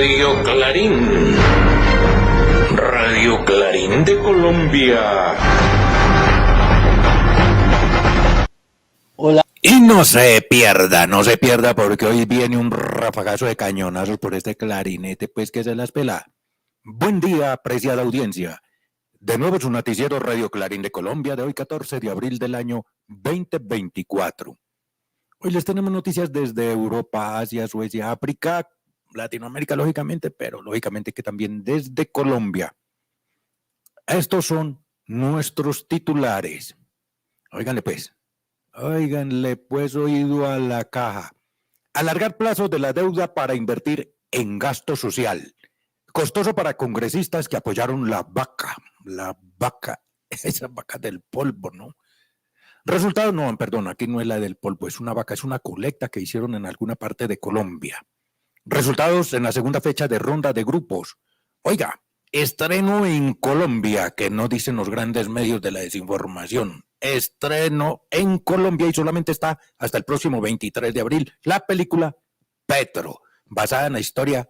Radio Clarín de Colombia. Hola. Y no se pierda, porque hoy viene un rafagazo de cañonazos por este clarinete, pues que se las pela. Buen día, apreciada audiencia. De nuevo su noticiero Radio Clarín de Colombia de hoy 14 de abril del año 2024. Hoy les tenemos noticias desde Europa, Asia, Suecia, África, Latinoamérica lógicamente, pero lógicamente que también desde Colombia. Estos son nuestros titulares. Óiganle pues oído a la caja. Alargar plazos de la deuda para invertir en gasto social. Costoso para congresistas que apoyaron la vaca, esa vaca del polvo, ¿no? Resultado, no, perdón, aquí no es la del polvo, es una vaca, es una colecta que hicieron en alguna parte de Colombia. Resultados en la segunda fecha de ronda de grupos. Oiga, estreno en Colombia, que no dicen los grandes medios de la desinformación. Estreno en Colombia y solamente está hasta el próximo 23 de abril la película Petro, basada en la histórica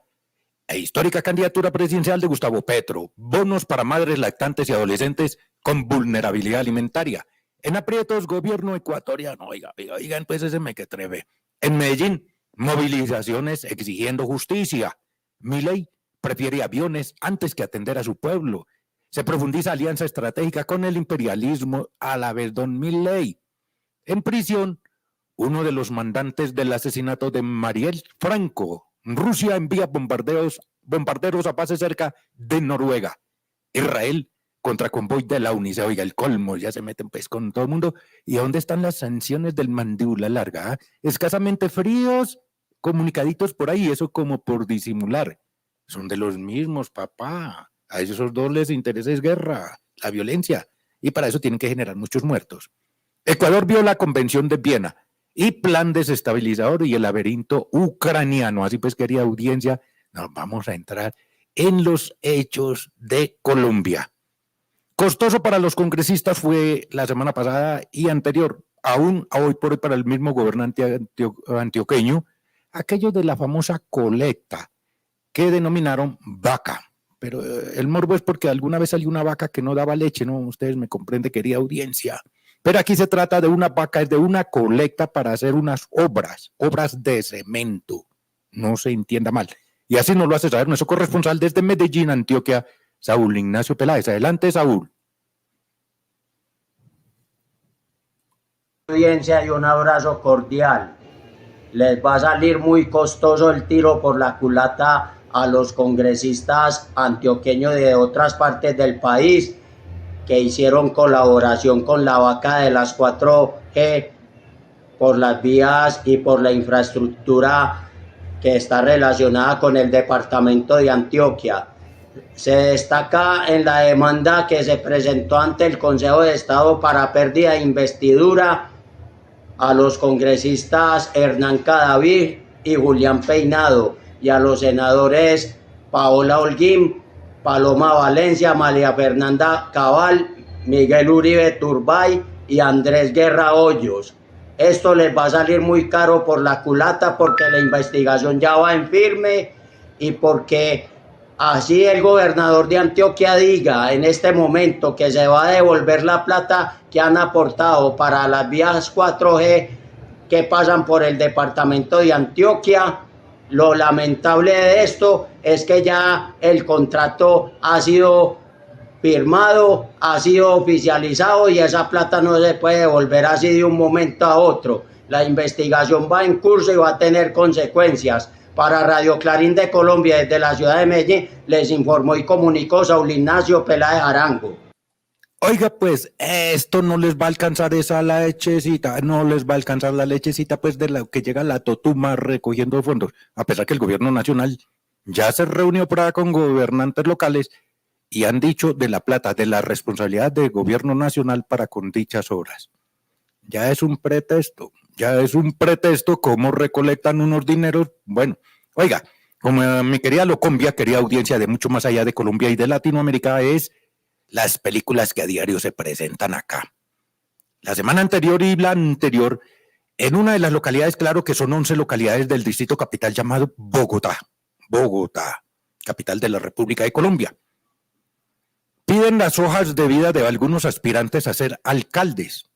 candidatura presidencial de Gustavo Petro. Bonos para madres lactantes y adolescentes con vulnerabilidad alimentaria. En aprietos, gobierno ecuatoriano. Oigan, pues ese me que treve. En Medellín, movilizaciones exigiendo justicia. Milei prefiere aviones antes que atender a su pueblo. Se profundiza alianza estratégica con el imperialismo a la vez don Milei. En prisión, uno de los mandantes del asesinato de Mariel Franco. Rusia envía bombarderos a base cerca de Noruega. Israel contra convoy de la UNICEF. Oiga, el colmo, ya se meten pues con todo el mundo. ¿Y dónde están las sanciones del mandíbula larga? Escasamente fríos, comunicaditos por ahí, eso como por disimular. Son de los mismos, papá. A esos dos les interesa es guerra, la violencia, y para eso tienen que generar muchos muertos. Ecuador vio la Convención de Viena y plan desestabilizador y el laberinto ucraniano. Así pues, querida audiencia, nos vamos a entrar en los hechos de Colombia. Costoso para los congresistas fue la semana pasada y anterior, aún a hoy por hoy para el mismo gobernante antioqueño, aquello de la famosa colecta que denominaron vaca. Pero el morbo es porque alguna vez salió una vaca que no daba leche, ¿no? Ustedes me comprenden, querida audiencia. Pero aquí se trata de una vaca, es de una colecta para hacer unas obras de cemento. No se entienda mal. Y así nos lo hace saber nuestro corresponsal desde Medellín, Antioquia, Saúl Ignacio Peláez. Adelante, Saúl. Audiencia y un abrazo cordial. Les va a salir muy costoso el tiro por la culata a los congresistas antioqueños de otras partes del país que hicieron colaboración con la vaca de las 4G por las vías y por la infraestructura que está relacionada con el departamento de Antioquia. Se destaca en la demanda que se presentó ante el Consejo de Estado para pérdida de investidura a los congresistas Hernán Cadavid y Julián Peinado y a los senadores Paola Holguín, Paloma Valencia, María Fernanda Cabal, Miguel Uribe Turbay y Andrés Guerra Hoyos. Esto les va a salir muy caro por la culata porque la investigación ya va en firme y porque así el gobernador de Antioquia diga en este momento que se va a devolver la plata que han aportado para las vías 4G que pasan por el departamento de Antioquia. Lo lamentable de esto es que ya el contrato ha sido firmado, ha sido oficializado y esa plata no se puede devolver así de un momento a otro. La investigación va en curso y va a tener consecuencias. Para Radio Clarín de Colombia, desde la ciudad de Medellín, les informó y comunicó Saúl Ignacio Peláez Arango. Oiga, pues, esto no les va a alcanzar esa lechecita, no les va a alcanzar la lechecita, pues, de la que llega la Totuma recogiendo fondos, a pesar que el gobierno nacional ya se reunió por ahí con gobernantes locales y han dicho de la plata, de la responsabilidad del gobierno nacional para con dichas obras. Ya es un pretexto cómo recolectan unos dineros. Bueno, oiga, como mi querida Locombia, querida audiencia de mucho más allá de Colombia y de Latinoamérica, es las películas que a diario se presentan acá. La semana anterior y la anterior, en una de las localidades, claro que son 11 localidades del distrito capital llamado Bogotá. capital de la República de Colombia. Piden las hojas de vida de algunos aspirantes a ser alcaldes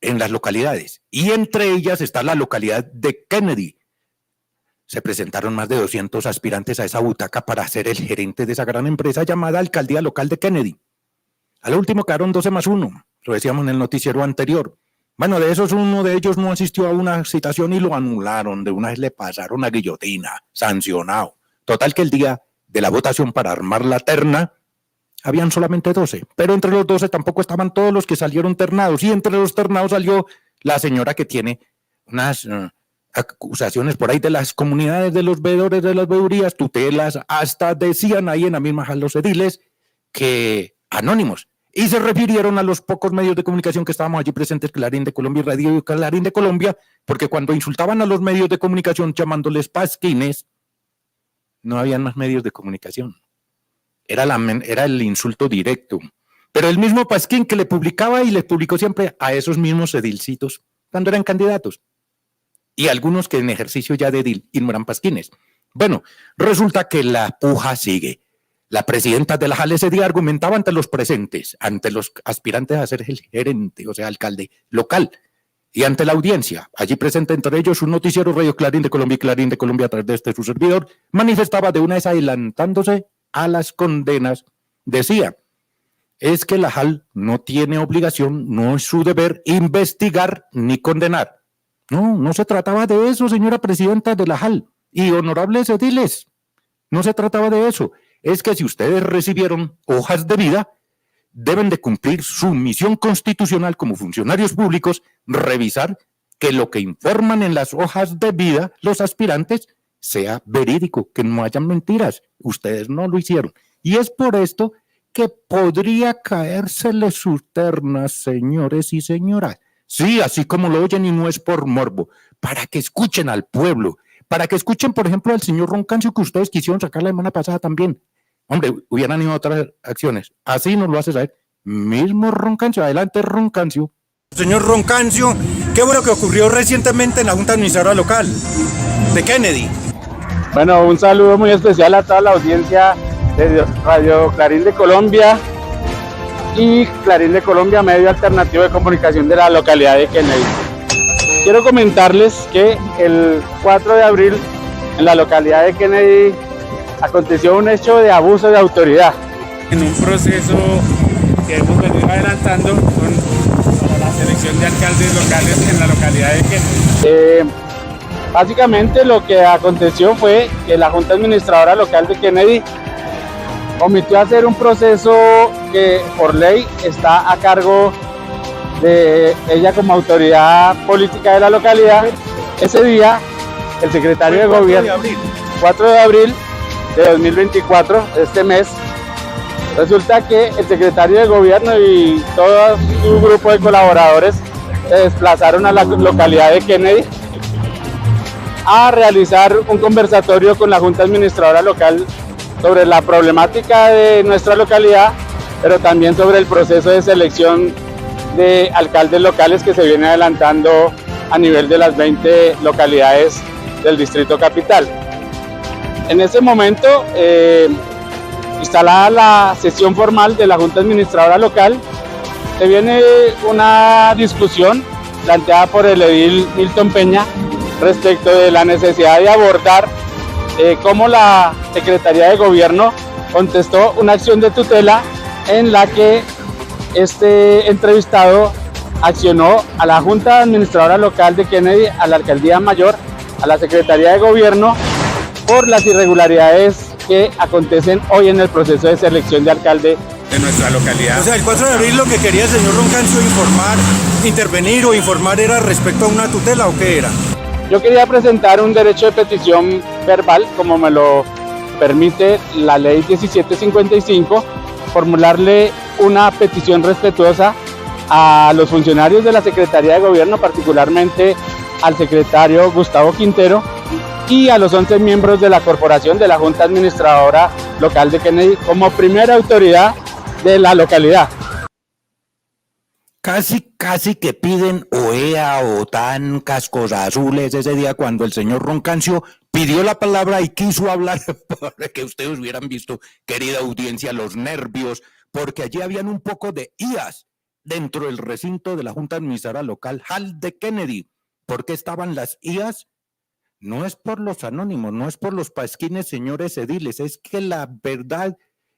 en las localidades, y entre ellas está la localidad de Kennedy. Se presentaron más de 200 aspirantes a esa butaca para ser el gerente de esa gran empresa llamada Alcaldía Local de Kennedy. A lo último quedaron 12+1, lo decíamos en el noticiero anterior. Bueno, de esos uno de ellos no asistió a una citación y lo anularon, de una vez le pasaron a guillotina, sancionado. Total que el día de la votación para armar la terna, habían solamente 12, pero entre los 12 tampoco estaban todos los que salieron ternados, y entre los ternados salió la señora que tiene unas acusaciones por ahí de las comunidades de los veedores de las veedurías, tutelas, hasta decían ahí en la misma los ediles que anónimos, y se refirieron a los pocos medios de comunicación que estábamos allí presentes, Clarín de Colombia y Radio Clarín de Colombia, porque cuando insultaban a los medios de comunicación llamándoles pasquines, no habían más medios de comunicación. Era el insulto directo. Pero el mismo Pasquín que le publicaba y les publicó siempre a esos mismos edilcitos cuando eran candidatos. Y algunos que en ejercicio ya de edil y no eran pasquines. Bueno, resulta que la puja sigue. La presidenta de la JAL ese día argumentaba ante los presentes, ante los aspirantes a ser el gerente, o sea, alcalde local, y ante la audiencia, allí presente entre ellos un noticiero Radio Clarín de Colombia y Clarín de Colombia a través de su servidor, manifestaba de una vez adelantándose a las condenas, decía, es que la JAL no tiene obligación, no es su deber investigar ni condenar. No, no se trataba de eso, señora presidenta de la JAL y honorables ediles, no se trataba de eso. Es que si ustedes recibieron hojas de vida, deben de cumplir su misión constitucional como funcionarios públicos, revisar que lo que informan en las hojas de vida los aspirantes sea verídico, que no hayan mentiras. Ustedes no lo hicieron. Y es por esto que podría caérsele sus ternas, señores y señoras. Sí, así como lo oyen, y no es por morbo, para que escuchen al pueblo, para que escuchen, por ejemplo, al señor Roncancio, que ustedes quisieron sacar la semana pasada también. Hombre, hubieran ido a otras acciones. Así nos lo hace saber mismo Roncancio. Adelante, Roncancio. Señor Roncancio, ¿qué fue lo que ocurrió recientemente en la Junta Administradora Local de Kennedy? Bueno, un saludo muy especial a toda la audiencia de Radio Clarín de Colombia y Clarín de Colombia, medio alternativo de comunicación de la localidad de Kennedy. Quiero comentarles que el 4 de abril en la localidad de Kennedy aconteció un hecho de abuso de autoridad. En un proceso que hemos venido adelantando para la selección de alcaldes locales en la localidad de Kennedy. Básicamente lo que aconteció fue que la Junta Administradora Local de Kennedy omitió hacer un proceso que por ley está a cargo de ella como autoridad política de la localidad. Ese día el secretario de gobierno, 4 de abril de 2024, este mes, resulta que el secretario de gobierno y todo su grupo de colaboradores se desplazaron a la localidad de Kennedy a realizar un conversatorio con la Junta Administradora Local sobre la problemática de nuestra localidad, pero también sobre el proceso de selección de alcaldes locales que se viene adelantando a nivel de las 20 localidades del Distrito Capital. En ese momento, instalada la sesión formal de la Junta Administradora Local, se viene una discusión planteada por el edil Milton Peña respecto de la necesidad de abordar cómo la Secretaría de Gobierno contestó una acción de tutela en la que este entrevistado accionó a la Junta Administradora Local de Kennedy, a la Alcaldía Mayor, a la Secretaría de Gobierno por las irregularidades que acontecen hoy en el proceso de selección de alcalde de nuestra localidad. O sea, el 4 de abril lo que quería el señor Roncancio intervenir o informar era respecto a una tutela, ¿o qué era? Yo quería presentar un derecho de petición verbal, como me lo permite la ley 1755, formularle una petición respetuosa a los funcionarios de la Secretaría de Gobierno, particularmente al secretario Gustavo Quintero y a los 11 miembros de la corporación de la Junta Administradora Local de Kennedy como primera autoridad de la localidad. Casi que piden OEA, OTAN, cascos azules ese día cuando el señor Roncancio pidió la palabra y quiso hablar para que ustedes hubieran visto, querida audiencia, los nervios, porque allí habían un poco de IAS dentro del recinto de la Junta Administradora Local Hal de Kennedy. ¿Por qué estaban las IAS? No es por los anónimos, no es por los pasquines, señores ediles, es que la verdad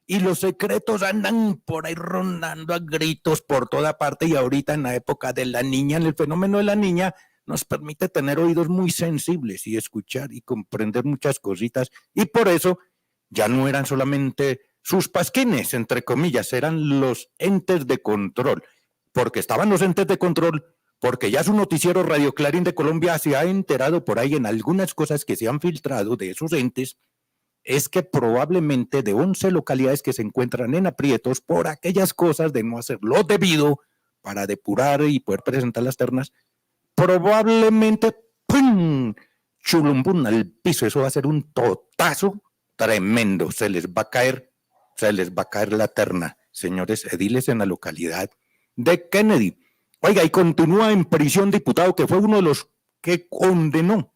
y los secretos andan por ahí rondando a gritos por toda parte, y ahorita en la época de la niña, en el fenómeno de la niña, nos permite tener oídos muy sensibles y escuchar y comprender muchas cositas, y por eso ya no eran solamente sus pasquines, entre comillas, eran los entes de control, porque estaban los entes de control, porque ya su noticiero Radio Clarín de Colombia se ha enterado por ahí en algunas cosas que se han filtrado de esos entes, es que probablemente de 11 localidades que se encuentran en aprietos por aquellas cosas de no hacer lo debido para depurar y poder presentar las ternas, probablemente ¡pum! Chulumbum al piso. Eso va a ser un totazo tremendo. Se les va a caer la terna, señores ediles, en la localidad de Kennedy. Oiga, y continúa en prisión diputado que fue uno de los que condenó,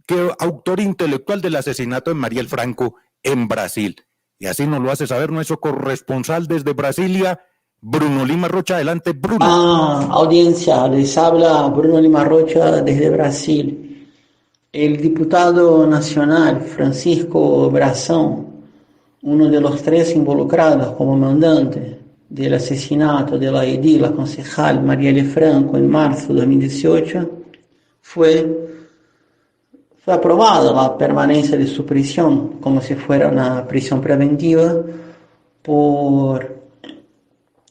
que autor intelectual del asesinato de Mariel Franco en Brasil. Y así nos lo hace saber nuestro corresponsal desde Brasilia, Bruno Lima Rocha. Adelante, Bruno. Audiencia, les habla Bruno Lima Rocha desde Brasil. El diputado nacional Francisco Brazão, uno de los 3 involucrados como mandante del asesinato de la edil, la concejal Marielle Franco en marzo de 2018, fue aprobada la permanencia de su prisión como si fuera una prisión preventiva por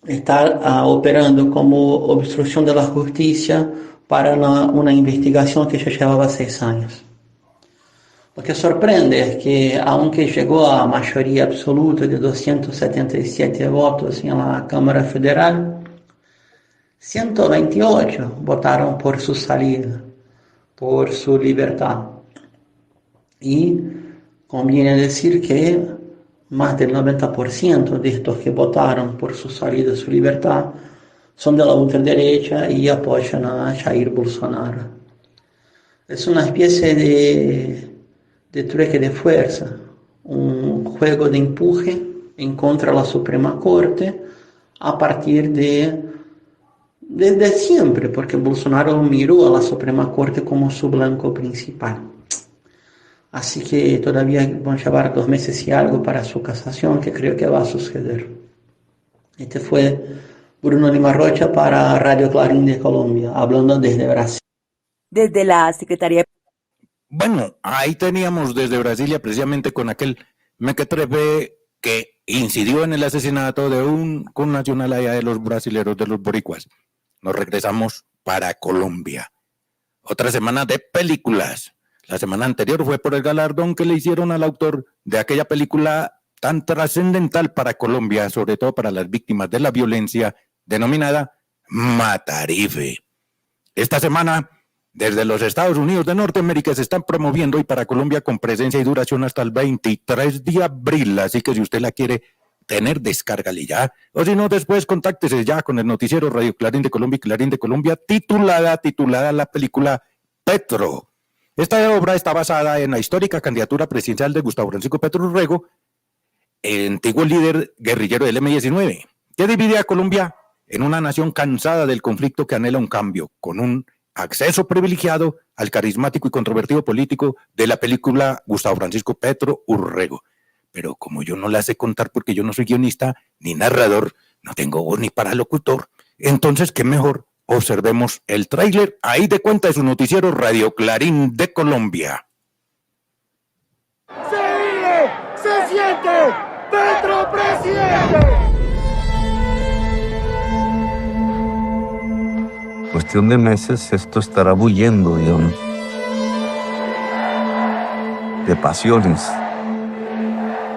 estar operando como obstrucción de la justicia para una investigación que ya llevaba 6 años. Lo que sorprende es que, aunque llegó a mayoría absoluta de 277 votos en la Cámara Federal, 128 votaron por su salida, por su libertad. Y conviene decir que más del 90% de estos que votaron por su salida, su libertad, son de la ultraderecha y apoyan a Jair Bolsonaro. Es una especie de trueque de fuerza, un juego de empuje en contra de la Suprema Corte a partir desde siempre, porque Bolsonaro miró a la Suprema Corte como su blanco principal. Así que todavía van a llevar 2 meses y algo para su casación, que creo que va a suceder. Este fue Bruno Lima Rocha para Radio Clarín de Colombia, hablando desde Brasil. Desde la Secretaría. Bueno, ahí teníamos desde Brasilia precisamente con aquel mequetrefe que incidió en el asesinato de un connacional allá de los brasileros, de los boricuas. Nos regresamos para Colombia. Otra semana de películas. La semana anterior fue por el galardón que le hicieron al autor de aquella película tan trascendental para Colombia, sobre todo para las víctimas de la violencia, denominada Matarife. Esta semana, desde los Estados Unidos de Norteamérica, se están promoviendo y para Colombia con presencia y duración hasta el 23 de abril, así que si usted la quiere tener, descárgale ya, o si no, después contáctese ya con el noticiero Radio Clarín de Colombia y Clarín de Colombia, titulada la película Petro. Esta obra está basada en la histórica candidatura presidencial de Gustavo Francisco Petro Urrego, el antiguo líder guerrillero del M-19, que divide a Colombia en una nación cansada del conflicto que anhela un cambio, con un acceso privilegiado al carismático y controvertido político de la película Gustavo Francisco Petro Urrego. Pero como yo no la sé contar porque yo no soy guionista ni narrador, no tengo voz ni para locutor, entonces qué mejor observemos el tráiler ahí de cuenta de su noticiero Radio Clarín de Colombia. ¡Se vive! ¡Se siente! ¡Petro presidente! Cuestión de meses esto estará bulliendo, digamos, de pasiones,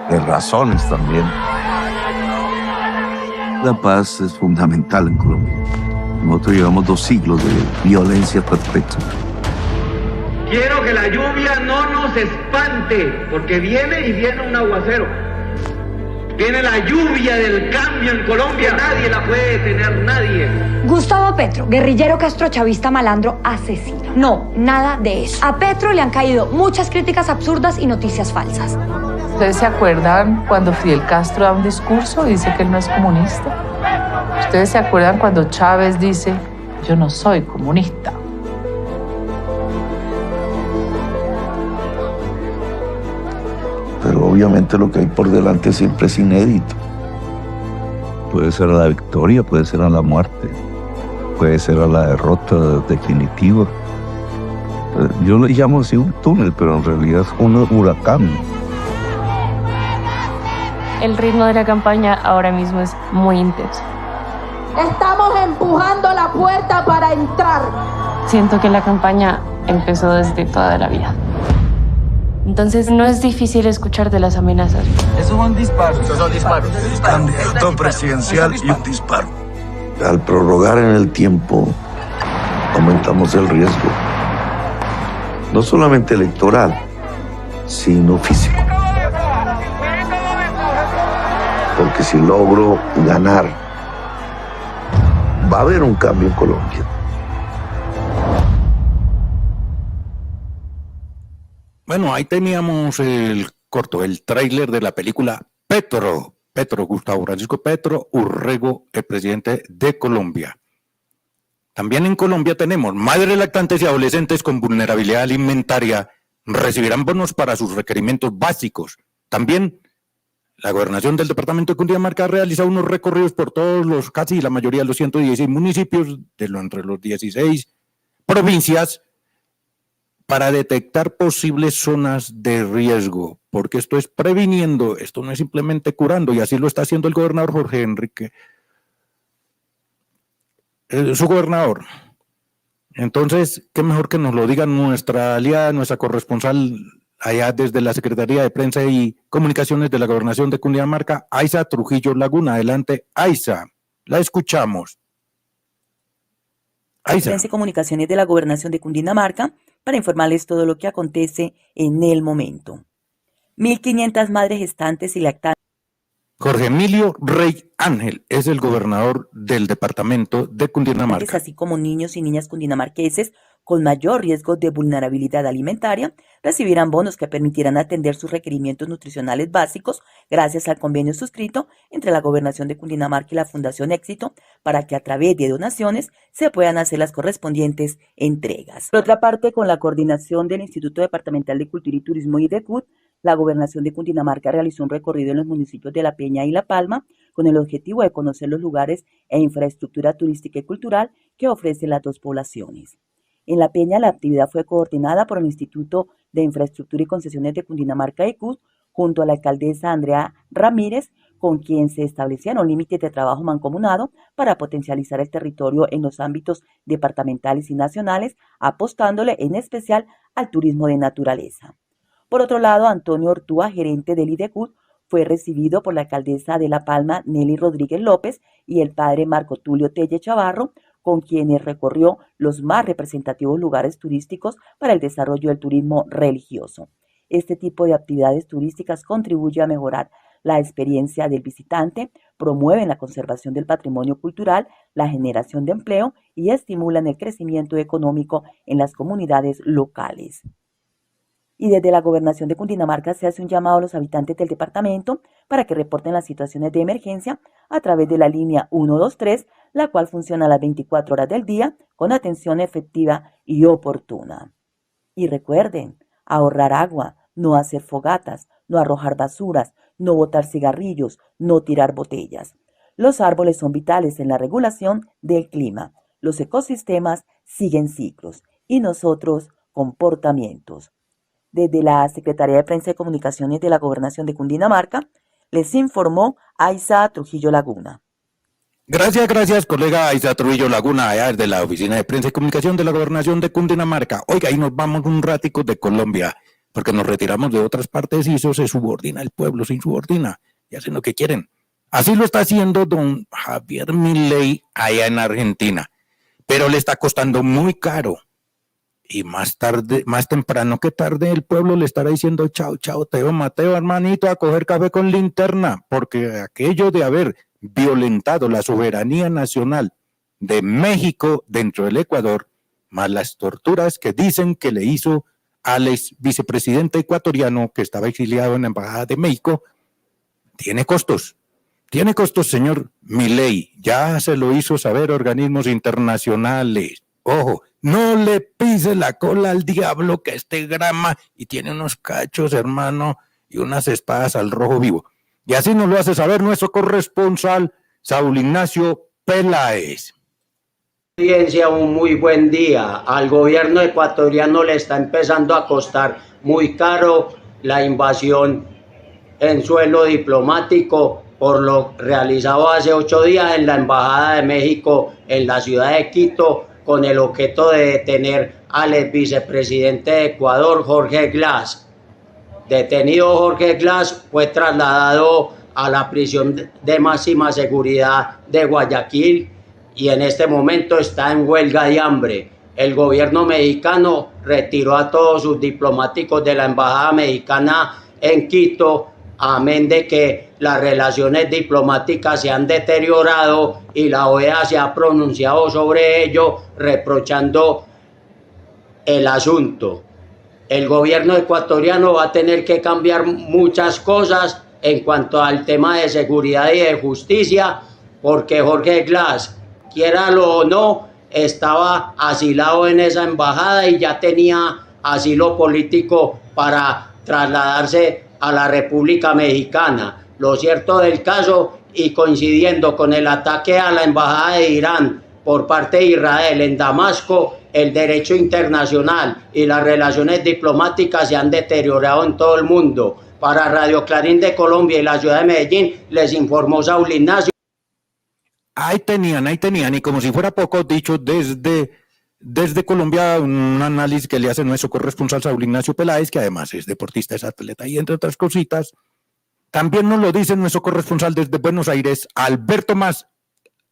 de razones también. La paz es fundamental en Colombia. Nosotros llevamos 2 siglos de violencia perpetua. Quiero que la lluvia no nos espante, porque viene y viene un aguacero. Viene la lluvia del cambio en Colombia. Nadie la puede detener, nadie. Gustavo Petro, guerrillero castrochavista malandro asesino. No, nada de eso. A Petro le han caído muchas críticas absurdas y noticias falsas. ¿Ustedes se acuerdan cuando Fidel Castro da un discurso y dice que él no es comunista? ¿Ustedes se acuerdan cuando Chávez dice, yo no soy comunista? Pero obviamente lo que hay por delante siempre es inédito. Puede ser a la victoria, puede ser a la muerte, puede ser a la derrota definitiva. Yo le llamo así un túnel, pero en realidad es un huracán. El ritmo de la campaña ahora mismo es muy intenso. Estamos empujando la puerta para entrar. Siento que la campaña empezó desde toda la vida. Entonces no es difícil escuchar de las amenazas. Esos son disparos. Esos son disparos. Candidato presidencial y un disparo. Al prorrogar en el tiempo, aumentamos el riesgo. No solamente electoral, sino físico. Porque si logro ganar, va a haber un cambio en Colombia. Bueno, ahí teníamos el corto, el tráiler de la película Petro, Gustavo Francisco Petro Urrego, el presidente de Colombia. También en Colombia tenemos madres lactantes y adolescentes con vulnerabilidad alimentaria recibirán bonos para sus requerimientos básicos. También la gobernación del departamento de Cundinamarca ha realizado unos recorridos por todos los, casi la mayoría de los 116 municipios, entre los 16 provincias, para detectar posibles zonas de riesgo, porque esto es previniendo, esto no es simplemente curando, y así lo está haciendo el gobernador Jorge Enrique, su gobernador. Entonces, qué mejor que nos lo diga nuestra aliada, nuestra corresponsal allá desde la Secretaría de Prensa y Comunicaciones de la Gobernación de Cundinamarca, Aiza Trujillo Laguna. Adelante, Aiza, la escuchamos. Aiza. Prensa y Comunicaciones de la Gobernación de Cundinamarca, para informarles todo lo que acontece en el momento. 1.500 madres gestantes y lactantes. Jorge Emilio Rey Ángel es el gobernador del departamento de Cundinamarca. Así como niños y niñas cundinamarqueses con mayor riesgo de vulnerabilidad alimentaria recibirán bonos que permitirán atender sus requerimientos nutricionales básicos gracias al convenio suscrito entre la Gobernación de Cundinamarca y la Fundación Éxito para que a través de donaciones se puedan hacer las correspondientes entregas. Por otra parte, con la coordinación del Instituto Departamental de Cultura y Turismo IDECUT, la Gobernación de Cundinamarca realizó un recorrido en los municipios de La Peña y La Palma con el objetivo de conocer los lugares e infraestructura turística y cultural que ofrecen las dos poblaciones. En La Peña, la actividad fue coordinada por el Instituto de Infraestructura y Concesiones de Cundinamarca ICUT junto a la alcaldesa Andrea Ramírez, con quien se establecieron límites de trabajo mancomunado para potencializar el territorio en los ámbitos departamentales y nacionales, apostándole en especial al turismo de naturaleza. Por otro lado, Antonio Ortúa, gerente del IDECUT, fue recibido por la alcaldesa de La Palma, Nelly Rodríguez López, y el padre Marco Tulio Telle Chavarro, con quienes recorrió los más representativos lugares turísticos para el desarrollo del turismo religioso. Este tipo de actividades turísticas contribuye a mejorar la experiencia del visitante, promueven la conservación del patrimonio cultural, la generación de empleo y estimulan el crecimiento económico en las comunidades locales. Y desde la Gobernación de Cundinamarca se hace un llamado a los habitantes del departamento para que reporten las situaciones de emergencia a través de la línea 123, la cual funciona las 24 horas del día con atención efectiva y oportuna. Y recuerden, ahorrar agua, no hacer fogatas, no arrojar basuras, no botar cigarrillos, no tirar botellas. Los árboles son vitales en la regulación del clima. Los ecosistemas siguen ciclos y nosotros comportamientos. Desde la Secretaría de Prensa y Comunicaciones de la Gobernación de Cundinamarca, les informó Aiza Trujillo Laguna. Gracias, colega Aiza Trujillo Laguna, allá desde la Oficina de Prensa y Comunicación de la Gobernación de Cundinamarca. Oiga, ahí nos vamos un ratico de Colombia, porque nos retiramos de otras partes y eso se subordina, el pueblo se insubordina y hacen lo que quieren. Así lo está haciendo don Javier Milei allá en Argentina, pero le está costando muy caro. Y más tarde, más temprano que tarde, el pueblo le estará diciendo chao, chao, Teo Mateo, hermanito, a coger café con linterna, porque aquello de haber violentado la soberanía nacional de México dentro del Ecuador, más las torturas que dicen que le hizo al ex vicepresidente ecuatoriano que estaba exiliado en la Embajada de México, tiene costos. Tiene costos, señor Milei. Ya se lo hizo saber organismos internacionales. Ojo, no le pise la cola al diablo, que este grama y tiene unos cachos, hermano, y unas espadas al rojo vivo. Y así nos lo hace saber nuestro corresponsal, Saúl Ignacio Peláez. Audiencia, un muy buen día. Al gobierno ecuatoriano le está empezando a costar muy caro la invasión en suelo diplomático por lo realizado hace 8 días en la Embajada de México en la ciudad de Quito, con el objeto de detener al ex vicepresidente de Ecuador, Jorge Glass. Detenido Jorge Glass fue trasladado a la prisión de máxima seguridad de Guayaquil y en este momento está en huelga de hambre. El gobierno mexicano retiró a todos sus diplomáticos de la embajada mexicana en Quito, amén de que las relaciones diplomáticas se han deteriorado y la OEA se ha pronunciado sobre ello, reprochando el asunto. El gobierno ecuatoriano va a tener que cambiar muchas cosas en cuanto al tema de seguridad y de justicia, porque Jorge Glass, quiéralo o no, estaba asilado en esa embajada y ya tenía asilo político para trasladarse a la República Mexicana. Lo cierto del caso, y coincidiendo con el ataque a la embajada de Irán por parte de Israel en Damasco, el derecho internacional y las relaciones diplomáticas se han deteriorado en todo el mundo. Para Radio Clarín de Colombia y la ciudad de Medellín, les informó Saúl Ignacio. Ahí tenían, y como si fuera poco, dicho desde Colombia, un análisis que le hace nuestro corresponsal Saúl Ignacio Peláez, que además es deportista, es atleta, y entre otras cositas, también nos lo dice nuestro corresponsal desde Buenos Aires, Alberto Más,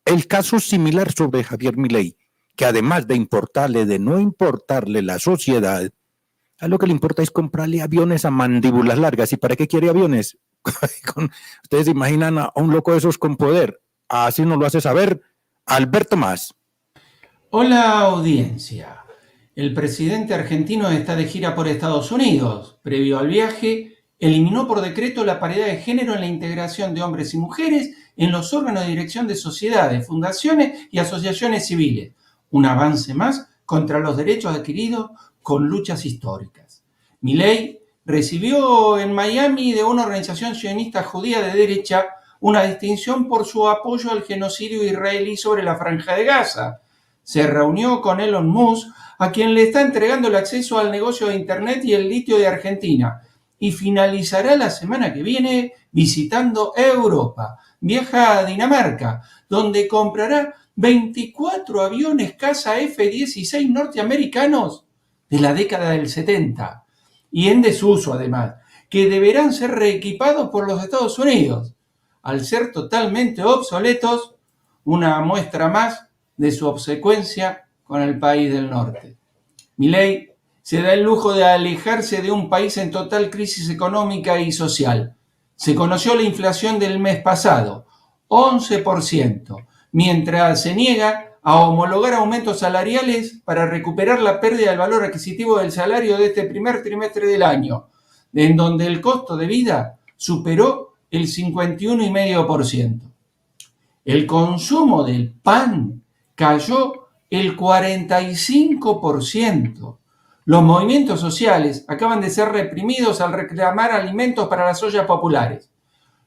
el caso similar sobre Javier Milei, que además de importarle, de no importarle la sociedad, a lo que le importa es comprarle aviones a mandíbulas largas. ¿Y para qué quiere aviones? Ustedes se imaginan a un loco de esos con poder. Así nos lo hace saber Alberto Más. Hola audiencia. El presidente argentino está de gira por Estados Unidos. Previo al viaje, eliminó por decreto la paridad de género en la integración de hombres y mujeres en los órganos de dirección de sociedades, fundaciones y asociaciones civiles. Un avance más contra los derechos adquiridos con luchas históricas. Milei recibió en Miami de una organización sionista judía de derecha una distinción por su apoyo al genocidio israelí sobre la Franja de Gaza. Se reunió con Elon Musk, a quien le está entregando el acceso al negocio de Internet y el litio de Argentina, y finalizará la semana que viene visitando Europa. Viaja a Dinamarca, donde comprará 24 aviones caza F-16 norteamericanos de la década del 70, y en desuso además, que deberán ser reequipados por los Estados Unidos. Al ser totalmente obsoletos, una muestra más de su obsecuencia con el país del norte. Milei se da el lujo de alejarse de un país en total crisis económica y social. Se conoció la inflación del mes pasado, 11%, mientras se niega a homologar aumentos salariales para recuperar la pérdida del valor adquisitivo del salario de este primer trimestre del año, en donde el costo de vida superó el 51,5%. El consumo del pan cayó el 45%. Los movimientos sociales acaban de ser reprimidos al reclamar alimentos para las ollas populares.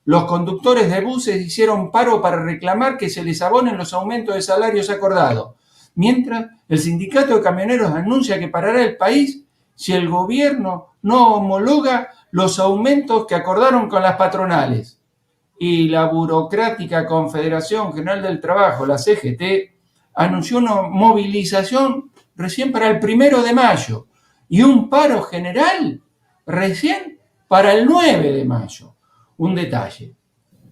Los conductores de buses hicieron paro para reclamar que se les abonen los aumentos de salarios acordados, mientras el sindicato de camioneros anuncia que parará el país si el gobierno no homologa los aumentos que acordaron con las patronales. Y la burocrática Confederación General del Trabajo, la CGT, anunció una movilización recién para el 1 de mayo y un paro general recién para el 9 de mayo. Un detalle,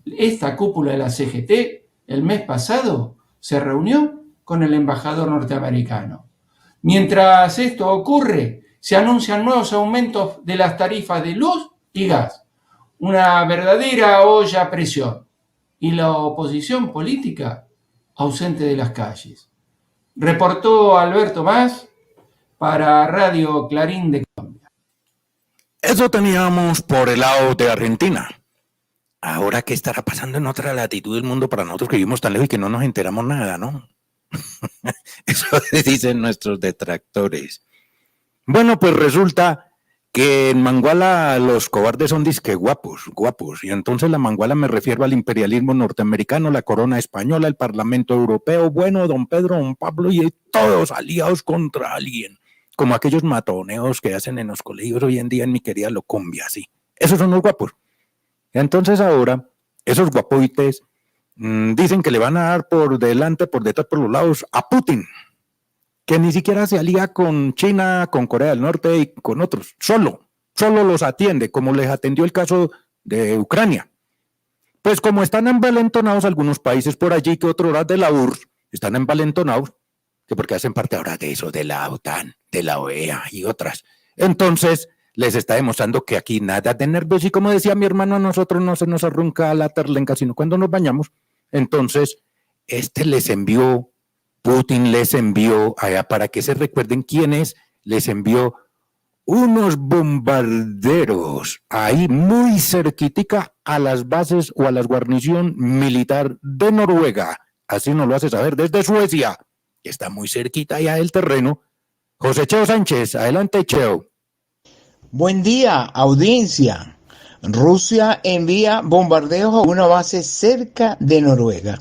esta cúpula de la CGT el mes pasado se reunió con el embajador norteamericano. Mientras esto ocurre, se anuncian nuevos aumentos de las tarifas de luz y gas. Una verdadera olla a presión. Y la oposición política ausente de las calles. Reportó Alberto Más para Radio Clarín de Colombia. Eso teníamos por el lado de Argentina. Ahora, ¿qué estará pasando en otra latitud del mundo para nosotros que vivimos tan lejos y que no nos enteramos nada, no? Eso dicen nuestros detractores. Bueno, pues resulta que en Manguala los cobardes son disque guapos. Y entonces la Manguala me refiero al imperialismo norteamericano, la corona española, el Parlamento Europeo, bueno, don Pedro, don Pablo y todos aliados contra alguien. Como aquellos matoneos que hacen en los colegios hoy en día en mi querida Locombia, sí. Esos son los guapos. Entonces ahora, esos guapoites dicen que le van a dar por delante, por detrás, por los lados a Putin, que ni siquiera se alía con China, con Corea del Norte y con otros. Solo los atiende, como les atendió el caso de Ucrania. Pues como están envalentonados algunos países por allí que otros de la URSS están envalentonados, que porque hacen parte ahora de eso, de la OTAN, de la OEA y otras. Entonces les está demostrando que aquí nada de nervios, y como decía mi hermano, a nosotros no se nos arrunca la terlenca, sino cuando nos bañamos. Entonces, Putin les envió, allá para que se recuerden quiénes, les envió unos bombarderos ahí muy cerquitica a las bases o a la guarnición militar de Noruega. Así nos lo hace saber desde Suecia, que está muy cerquita allá del terreno. José Cheo Sánchez, adelante, Cheo. Buen día, audiencia. Rusia envía bombardeos a una base cerca de Noruega.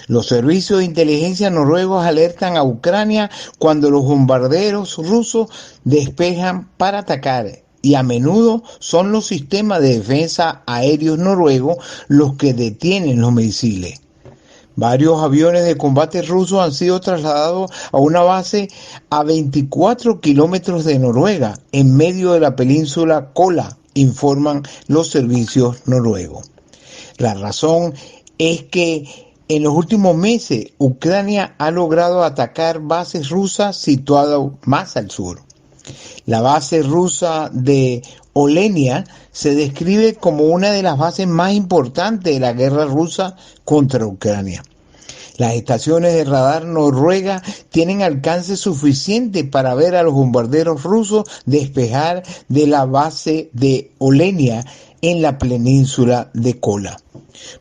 Los servicios de inteligencia noruegos alertan a Ucrania cuando los bombarderos rusos despejan para atacar, y a menudo son los sistemas de defensa aéreos noruegos los que detienen los misiles. Varios aviones de combate rusos han sido trasladados a una base a 24 kilómetros de Noruega, en medio de la península Kola, informan los servicios noruegos. La razón es que en los últimos meses Ucrania ha logrado atacar bases rusas situadas más al sur. La base rusa de Olenia se describe como una de las bases más importantes de la guerra rusa contra Ucrania. Las estaciones de radar noruegas tienen alcance suficiente para ver a los bombarderos rusos despejar de la base de Olenia en la península de Kola.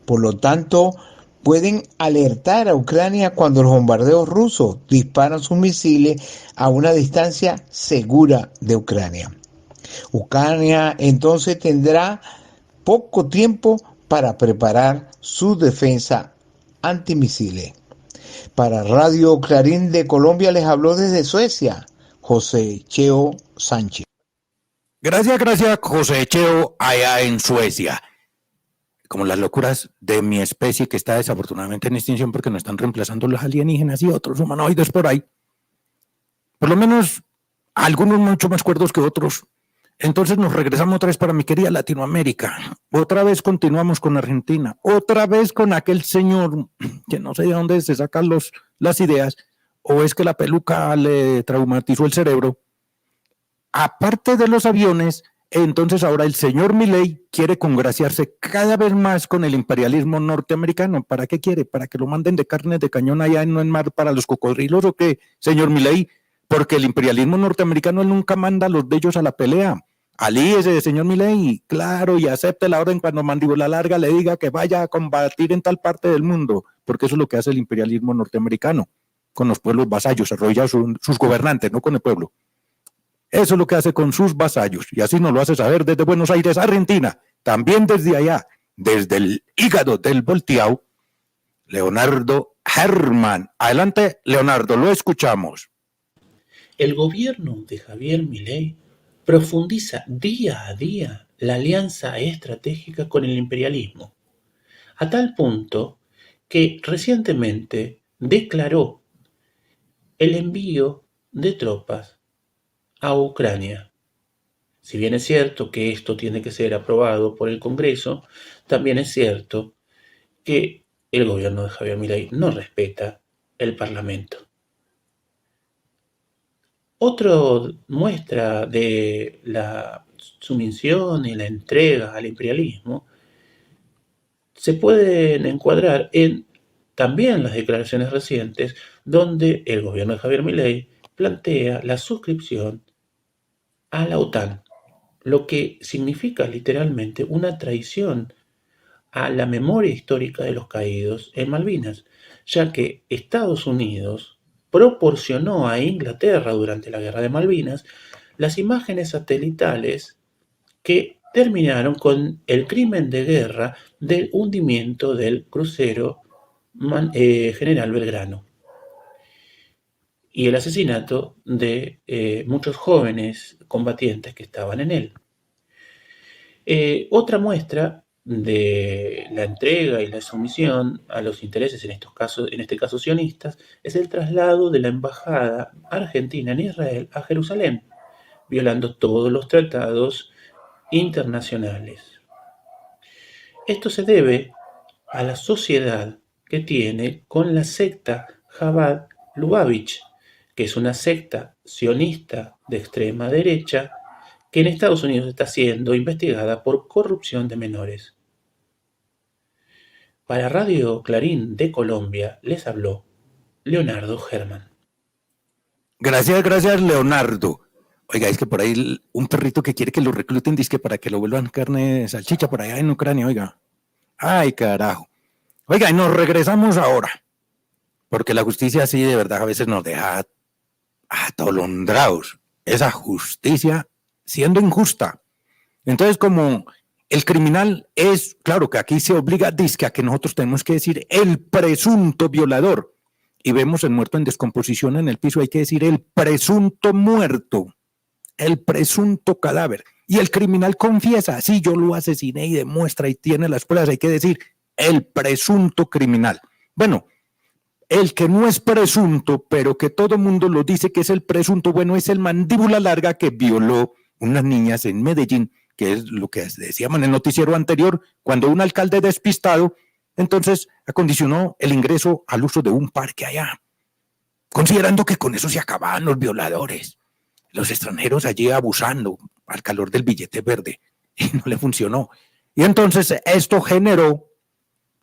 Por lo tanto, pueden alertar a Ucrania cuando los bombardeos rusos disparan sus misiles a una distancia segura de Ucrania. Ucrania entonces tendrá poco tiempo para preparar su defensa antimisiles. Para Radio Clarín de Colombia les habló desde Suecia, José Cheo Sánchez. Gracias, José Cheo, allá en Suecia. Como las locuras de mi especie, que está desafortunadamente en extinción porque nos están reemplazando los alienígenas y otros humanoides por ahí. Por lo menos algunos mucho más cuerdos que otros. Entonces nos regresamos otra vez para mi querida Latinoamérica. Otra vez continuamos con Argentina. Otra vez con aquel señor que no sé de dónde se sacan las ideas, o es que la peluca le traumatizó el cerebro. Aparte de los aviones, entonces ahora el señor Milei quiere congraciarse cada vez más con el imperialismo norteamericano. ¿Para qué quiere? ¿Para que lo manden de carne de cañón allá en el mar para los cocodrilos o qué, señor Milei? Porque el imperialismo norteamericano él nunca manda a los de ellos a la pelea. Alíese, señor Milei, claro, y acepte la orden cuando Mandíbula Larga le diga que vaya a combatir en tal parte del mundo, porque eso es lo que hace el imperialismo norteamericano con los pueblos vasallos, arrolla sus gobernantes, no con el pueblo. Eso es lo que hace con sus vasallos, y así nos lo hace saber desde Buenos Aires, Argentina, también desde allá, desde el hígado del volteado, Leonardo Herman. Adelante, Leonardo, lo escuchamos. El gobierno de Javier Milei profundiza día a día la alianza estratégica con el imperialismo, a tal punto que recientemente declaró el envío de tropas a Ucrania. Si bien es cierto que esto tiene que ser aprobado por el Congreso, también es cierto que el gobierno de Javier Milei no respeta el Parlamento. Otra muestra de la sumisión y la entrega al imperialismo se pueden encuadrar en también las declaraciones recientes donde el gobierno de Javier Milei plantea la suscripción a la OTAN, lo que significa literalmente una traición a la memoria histórica de los caídos en Malvinas, ya que Estados Unidos proporcionó a Inglaterra durante la Guerra de Malvinas las imágenes satelitales que terminaron con el crimen de guerra del hundimiento del crucero General Belgrano y el asesinato de muchos jóvenes combatientes que estaban en él. Otra muestra de la entrega y la sumisión a los intereses, en este caso sionistas, es el traslado de la embajada argentina en Israel a Jerusalén, violando todos los tratados internacionales. Esto se debe a la sociedad que tiene con la secta Chabad Lubavitch, que es una secta sionista de extrema derecha que en Estados Unidos está siendo investigada por corrupción de menores. Para Radio Clarín de Colombia les habló Leonardo Germán. Gracias, Leonardo. Oiga, es que por ahí un perrito que quiere que lo recluten, dice que para que lo vuelvan carne salchicha por allá en Ucrania, oiga. Ay, carajo. Oiga, y nos regresamos ahora, porque la justicia sí de verdad a veces nos deja atolondrados. Esa justicia siendo injusta. Entonces, como el criminal es, claro que aquí se obliga, dizque a que nosotros tenemos que decir el presunto violador, y vemos el muerto en descomposición en el piso, hay que decir el presunto muerto, el presunto cadáver, y el criminal confiesa, sí, yo lo asesiné y demuestra y tiene las pruebas, hay que decir el presunto criminal. Bueno, el que no es presunto, pero que todo mundo lo dice que es el presunto, bueno, es el mandíbula larga que violó unas niñas en Medellín, que es lo que decíamos en el noticiero anterior, cuando un alcalde despistado, entonces acondicionó el ingreso al uso de un parque allá, considerando que con eso se acababan los violadores, los extranjeros allí abusando al calor del billete verde, y no le funcionó. Y entonces esto generó,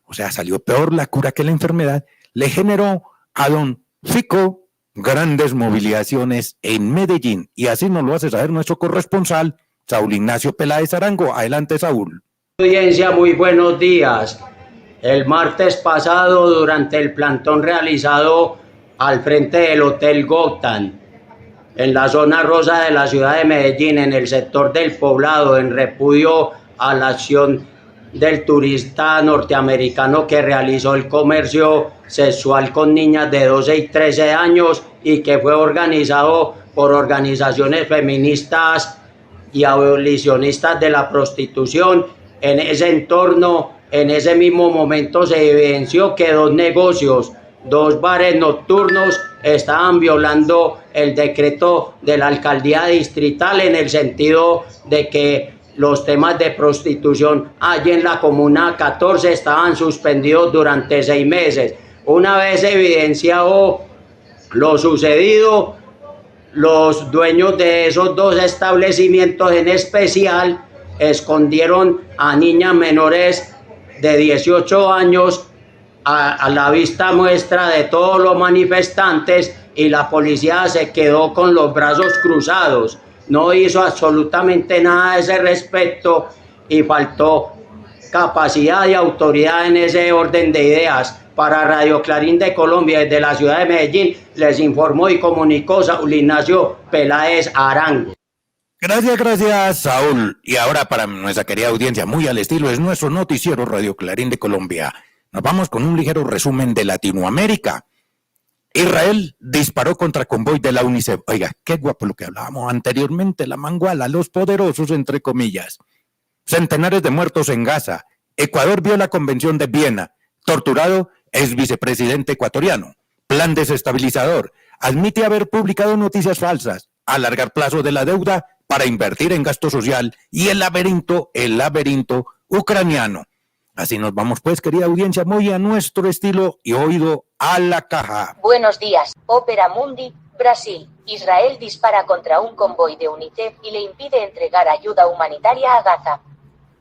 o sea, salió peor la cura que la enfermedad, le generó a don Fico grandes movilizaciones en Medellín, y así nos lo hace saber nuestro corresponsal, Saúl Ignacio Peláez Arango. Adelante, Saúl. Audiencia, muy buenos días. El martes pasado, durante el plantón realizado al frente del Hotel Gotham, en la zona rosa de la ciudad de Medellín, en el sector del Poblado, en repudio a la acción del turista norteamericano que realizó el comercio sexual con niñas de 12 y 13 años y que fue organizado por organizaciones feministas y abolicionistas de la prostitución. En ese entorno, en ese mismo momento se evidenció que dos negocios, dos bares nocturnos estaban violando el decreto de la alcaldía distrital en el sentido de que los temas de prostitución allí en la comuna 14 estaban suspendidos durante 6 meses. Una vez evidenciado lo sucedido, los dueños de esos dos establecimientos en especial escondieron a niñas menores de 18 años a la vista muestra de todos los manifestantes, y la policía se quedó con los brazos cruzados. No hizo absolutamente nada a ese respecto y faltó capacidad y autoridad en ese orden de ideas. Para Radio Clarín de Colombia, desde la ciudad de Medellín, les informó y comunicó Saúl Ignacio Peláez Arango. Gracias, Saúl. Y ahora, para nuestra querida audiencia, muy al estilo, es nuestro noticiero Radio Clarín de Colombia. Nos vamos con un ligero resumen de Latinoamérica. Israel disparó contra convoy de la UNICEF. Oiga, qué guapo lo que hablábamos anteriormente, la manguala, los poderosos, entre comillas. Centenares de muertos en Gaza. Ecuador viola Convención de Viena. Torturado ex vicepresidente ecuatoriano. Plan desestabilizador. Admite haber publicado noticias falsas. Alargar plazo de la deuda para invertir en gasto social. Y el laberinto ucraniano. Así nos vamos pues, querida audiencia, muy a nuestro estilo y oído a la caja. Buenos días. Ópera Mundi Brasil. Israel dispara contra un convoy de UNICEF y le impide entregar ayuda humanitaria a Gaza.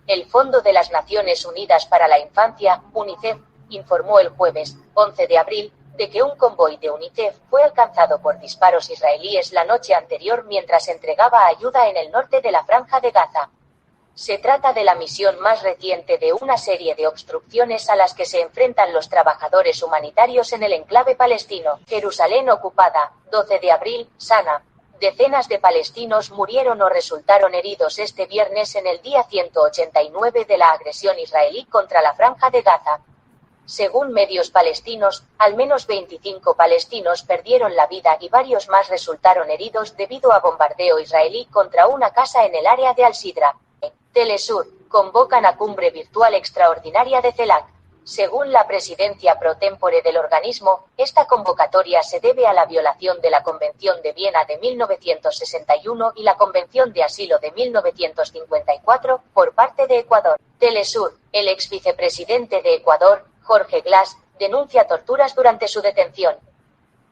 El Fondo de las Naciones Unidas para la Infancia, UNICEF, informó el jueves, 11 de abril, de que un convoy de UNICEF fue alcanzado por disparos israelíes la noche anterior mientras entregaba ayuda en el norte de la Franja de Gaza. Se trata de la misión más reciente de una serie de obstrucciones a las que se enfrentan los trabajadores humanitarios en el enclave palestino. Jerusalén ocupada, 12 de abril, Sana. Decenas de palestinos murieron o resultaron heridos este viernes en el día 189 de la agresión israelí contra la Franja de Gaza. Según medios palestinos, al menos 25 palestinos perdieron la vida y varios más resultaron heridos debido a bombardeo israelí contra una casa en el área de Al-Sidra. Telesur, convocan a cumbre virtual extraordinaria de CELAC. Según la presidencia pro tempore del organismo, esta convocatoria se debe a la violación de la Convención de Viena de 1961 y la Convención de Asilo de 1954, por parte de Ecuador. Telesur, el ex vicepresidente de Ecuador, Jorge Glass, denuncia torturas durante su detención.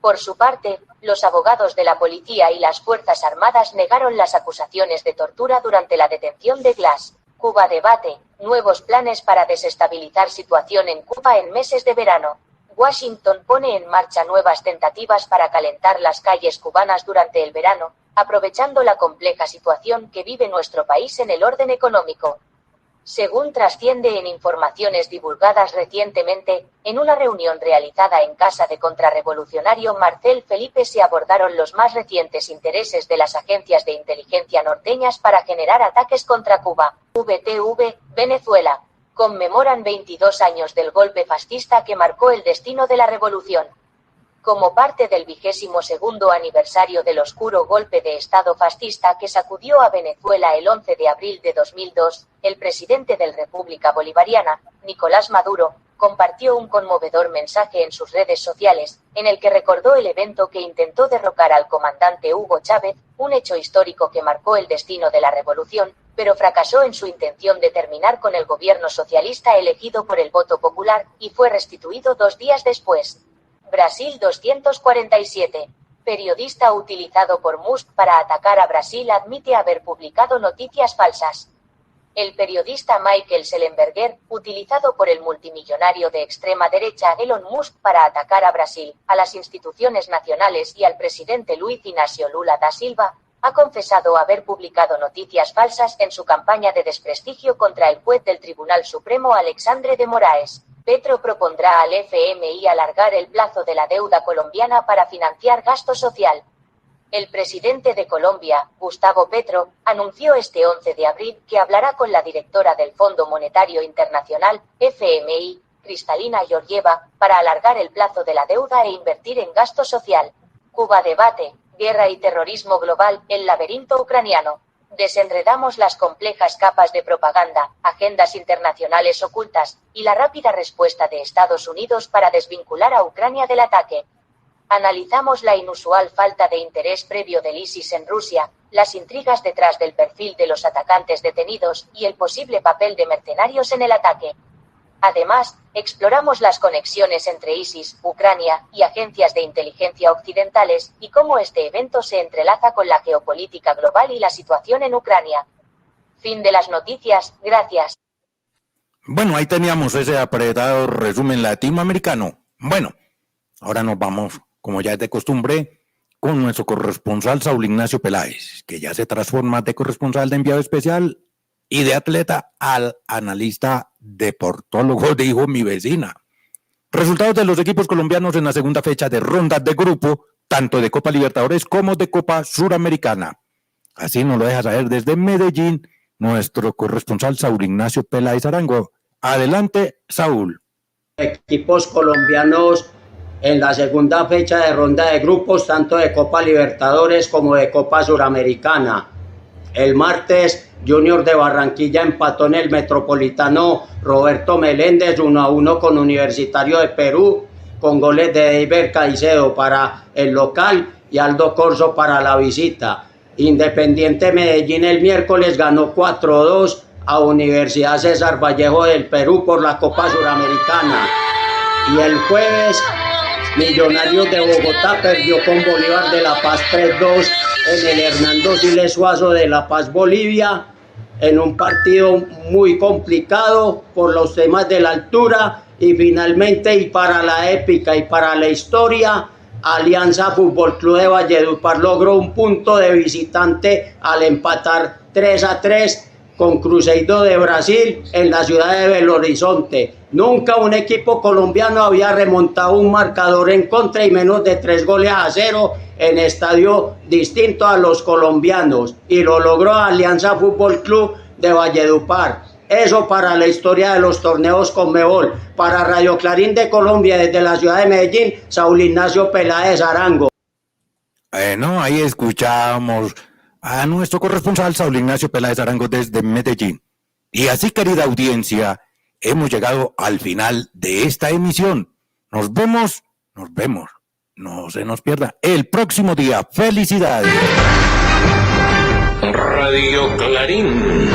Por su parte, los abogados de la policía y las Fuerzas Armadas negaron las acusaciones de tortura durante la detención de Glass. Cuba debate, nuevos planes para desestabilizar situación en Cuba en meses de verano. Washington pone en marcha nuevas tentativas para calentar las calles cubanas durante el verano, aprovechando la compleja situación que vive nuestro país en el orden económico. Según trasciende en informaciones divulgadas recientemente, en una reunión realizada en casa de contrarrevolucionario Marcel Felipe se abordaron los más recientes intereses de las agencias de inteligencia norteñas para generar ataques contra Cuba. VTV, Venezuela. Conmemoran 22 años del golpe fascista que marcó el destino de la revolución. Como parte del 22º aniversario del oscuro golpe de Estado fascista que sacudió a Venezuela el 11 de abril de 2002, el presidente de la República Bolivariana, Nicolás Maduro, compartió un conmovedor mensaje en sus redes sociales, en el que recordó el evento que intentó derrocar al comandante Hugo Chávez, un hecho histórico que marcó el destino de la revolución, pero fracasó en su intención de terminar con el gobierno socialista elegido por el voto popular, y fue restituido 2 días después. Brasil 247. Periodista utilizado por Musk para atacar a Brasil admite haber publicado noticias falsas. El periodista Michael Shellenberger, utilizado por el multimillonario de extrema derecha Elon Musk para atacar a Brasil, a las instituciones nacionales y al presidente Luiz Inácio Lula da Silva, ha confesado haber publicado noticias falsas en su campaña de desprestigio contra el juez del Tribunal Supremo Alexandre de Moraes. Petro propondrá al FMI alargar el plazo de la deuda colombiana para financiar gasto social. El presidente de Colombia, Gustavo Petro, anunció este 11 de abril que hablará con la directora del Fondo Monetario Internacional, FMI, Kristalina Georgieva, para alargar el plazo de la deuda e invertir en gasto social. Cuba debate, guerra y terrorismo global, el laberinto ucraniano. Desenredamos las complejas capas de propaganda, agendas internacionales ocultas, y la rápida respuesta de Estados Unidos para desvincular a Ucrania del ataque. Analizamos la inusual falta de interés previo del ISIS en Rusia, las intrigas detrás del perfil de los atacantes detenidos y el posible papel de mercenarios en el ataque. Además, exploramos las conexiones entre ISIS, Ucrania y agencias de inteligencia occidentales y cómo este evento se entrelaza con la geopolítica global y la situación en Ucrania. Fin de las noticias, gracias. Bueno, ahí teníamos ese apretado resumen latinoamericano. Bueno, ahora nos vamos, como ya es de costumbre, con nuestro corresponsal Saúl Ignacio Peláez, que ya se transforma de corresponsal de enviado especial y de atleta al analista deportólogo, dijo mi vecina. Resultados de los equipos colombianos en la segunda fecha de rondas de grupo, tanto de Copa Libertadores como de Copa Suramericana. Así nos lo deja saber desde Medellín nuestro corresponsal Saúl Ignacio Peláez Arango. Adelante, Saúl. Equipos colombianos en la segunda fecha de ronda de grupos, tanto de Copa Libertadores como de Copa Suramericana. El martes, Junior de Barranquilla empató en el Metropolitano Roberto Meléndez 1-1 con Universitario de Perú, con goles de Eiber Caicedo para el local y Aldo Corso para la visita. Independiente Medellín el miércoles ganó 4-2 a Universidad César Vallejo del Perú por la Copa Suramericana. Y el jueves, Millonarios de Bogotá perdió con Bolívar de La Paz 3-2 en el Hernando Siles Suazo de La Paz, Bolivia, en un partido muy complicado por los temas de la altura. Y finalmente, y para la épica y para la historia, Alianza Fútbol Club de Valledupar logró un punto de visitante al empatar 3-3 con Cruzeiro de Brasil en la ciudad de Belo Horizonte. Nunca un equipo colombiano había remontado un marcador en contra y menos de 3-0 en estadio distinto a los colombianos, y lo logró Alianza Fútbol Club de Valledupar. Eso para la historia de los torneos Conmebol. Para Radio Clarín de Colombia, desde la ciudad de Medellín, Saúl Ignacio Peláez Arango. Bueno, ahí escuchamos a nuestro corresponsal Saúl Ignacio Peláez Arango desde Medellín. Y así, querida audiencia, hemos llegado al final de esta emisión. Nos vemos, no se nos pierda el próximo día. ¡Felicidades! Radio Clarín.